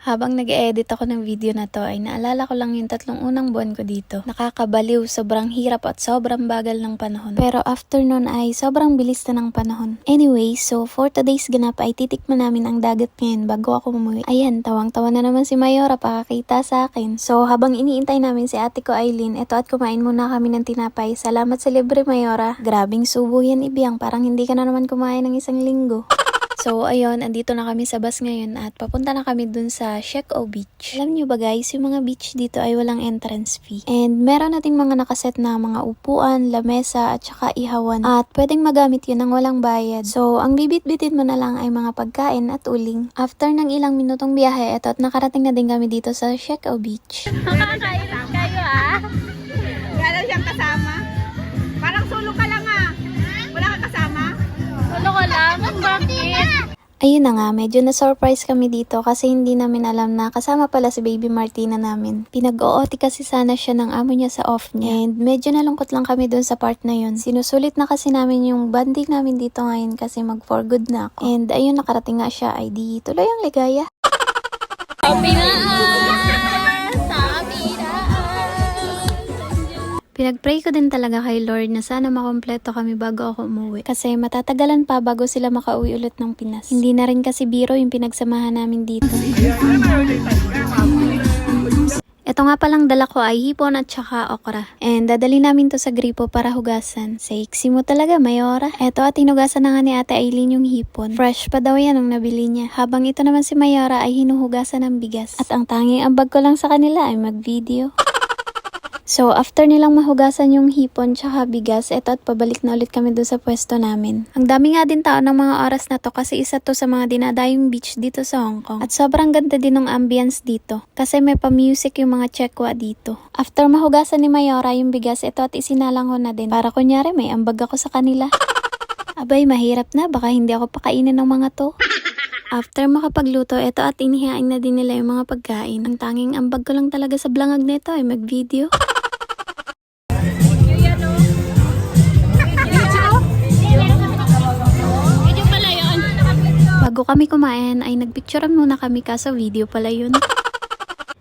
Habang nag-edit ako ng video na to ay naalala ko lang yung 3 unang buwan ko dito. Nakakabaliw, sobrang hirap at sobrang bagal ng panahon. Pero after nun ay sobrang bilis na ng panahon. Anyway, so for today's ganap ay titikman namin ang dagat ngayon bago ako umuwi. Ayan, tawang-tawa na naman si Mayora pakakita sa akin. So habang iniintay namin si ate ko Aileen, eto at kumain muna kami ng tinapay. Salamat sa libre Mayora. Grabing subo yan ibiyang, parang hindi ka na naman kumain ng 1 linggo. So, ayun, andito na kami sa bus ngayon at papunta na kami dun sa Siek-O Beach. Alam nyo ba guys, yung mga beach dito ay walang entrance fee. And meron nating mga nakaset na mga upuan, lamesa at saka ihawan. At pwedeng magamit yun ng walang bayad. So, ang bibit-bitin mo na lang ay mga pagkain at uling. After ng ilang minutong biyahe, eto at nakarating na din kami dito sa Siek-O Beach. Makakailan kayo Wala siyang kasama. Parang solo ka lang Wala kang kasama. Solo ka lang? Bakit? Ayun na nga, medyo na-surprise kami dito kasi hindi namin alam na kasama pala si Baby Martina namin. Pinag-OOT kasi sana siya ng amo niya sa off niya. And medyo nalungkot lang kami dun sa part na yun. Sinusulit na kasi namin yung bonding namin dito ngayon kasi mag-for good na ako. And ayun, nakarating nga siya ay di tuloy ang ligaya. Pinag-pray ko din talaga kay Lord na sana makompleto kami bago ako umuwi. Kasi matatagalan pa bago sila makauwi ulit ng Pinas. Hindi na rin kasi biro yung pinagsamahan namin dito. Ito nga palang dala ko ay hipon at saka okra. And dadali namin to sa gripo para hugasan. Sexy mo talaga, Mayora. Ito at hinugasan na nga ni Ate Aileen yung hipon. Fresh pa daw yan nung nabili niya. Habang ito naman si Mayora ay hinuhugasan ng bigas. At ang tanging ambag ko lang sa kanila ay mag-video. So, after nilang mahugasan yung hipon tsaka bigas, eto at pabalik na ulit kami doon sa pwesto namin. Ang dami nga din tao ng mga oras na to kasi isa to sa mga dinadayong beach dito sa Hong Kong. At sobrang ganda din ng ambience dito kasi may pa-music yung mga Chekwa dito. After mahugasan ni Mayora yung bigas, eto at isinalang ko na din para kunyari may ambag ako sa kanila. Abay, mahirap na, baka hindi ako pakainin ng mga to. After makapagluto, eto at inihain na din nila yung mga pagkain. Ang tanging ambag ko lang talaga sa blangag nito ay mag-video. Bago kami kumain ay nagpicturean muna kami kaso video pala yun.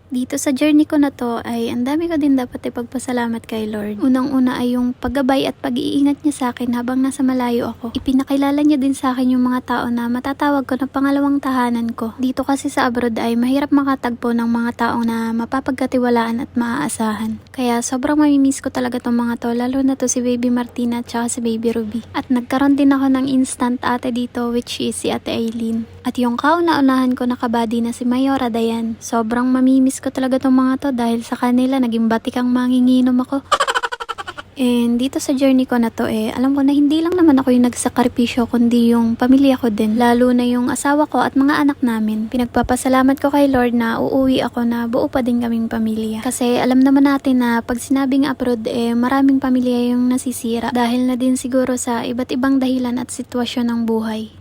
Dito sa journey ko na to ay ang dami ko din dapat ipagpasalamat kay Lord. Unang-una ay yung paggabay at pag-iingat niya sa akin habang nasa malayo ako. Ipinakilala niya din sa akin yung mga tao na matatawag ko na pangalawang tahanan ko. Dito kasi sa abroad ay mahirap makatagpo ng mga taong na mapapagkatiwalaan at maaasahan. Kaya sobrang mamimiss ko talaga tong mga to, lalo na to si Baby Martina at saka si Baby Ruby. At nagkaroon din ako ng instant ate dito which is si Ate Aileen. At yung kauna-unahan ko nakabady na si Mayora Dayan. Sobrang mamimiss ko talaga tong mga to dahil sa kanila naging batikang manginginom ako. And dito sa journey ko na to alam ko na hindi lang naman ako yung nagsakripisyo kundi yung pamilya ko din. Lalo na yung asawa ko at mga anak namin. Pinagpapasalamat ko kay Lord na uuwi ako na buo pa din kaming pamilya. Kasi alam naman natin na pag sinabing abroad maraming pamilya yung nasisira. Dahil na din siguro sa iba't ibang dahilan at sitwasyon ng buhay.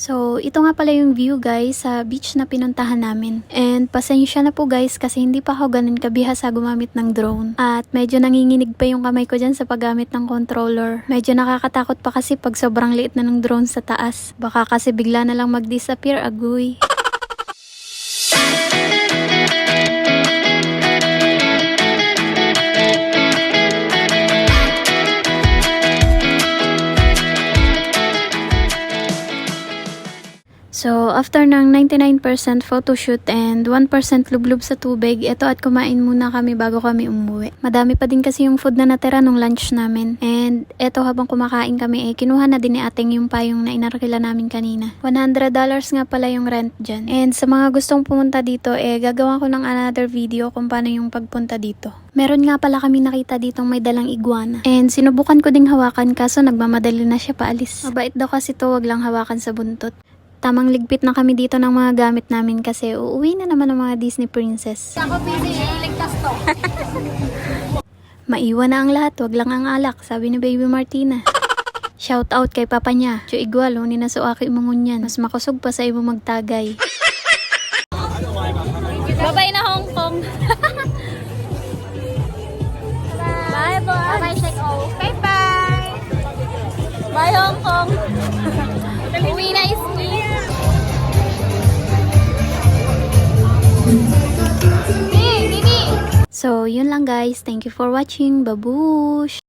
So, ito nga pala yung view guys sa beach na pinuntahan namin. And pasensya na po guys kasi hindi pa ako ganun kabihasa gumamit ng drone. At medyo nanginginig pa yung kamay ko dyan sa paggamit ng controller. Medyo nakakatakot pa kasi pag sobrang liit na ng drone sa taas. Baka kasi bigla na lang mag-disappear, agoy. So, after ng 99% photoshoot and 1% lublub sa tubig, ito at kumain muna kami bago kami umuwi. Madami pa din kasi yung food na natira nung lunch namin. And eto habang kumakain kami kinuha na din ni ating yung payong na inarkila namin kanina. $100 nga pala yung rent dyan. And sa mga gustong pumunta dito, gagawa ko ng another video kung paano yung pagpunta dito. Meron nga pala kami nakita ditong may dalang iguana. And sinubukan ko ding hawakan kaso nagmamadali na siya paalis. Mabait daw kasi to, wag lang hawakan sa buntot. Tamang ligpit na kami dito ng mga gamit namin kasi uuwi na naman ng mga Disney princess. Ako busy, ligtas to. Maiwan na ang lahat, wag lang ang alak, sabi ni Baby Martina. Shout out kay papa niya. Cho igwal, ni nasuaki mangunyan. Mas makusog pa sa imo magtagay. Babay na Hong Kong. Bye bye. Bye Siek-O. Bye bye. Bye Hong Kong. Uwi na is me. So, yun lang guys. Thank you for watching. Babush!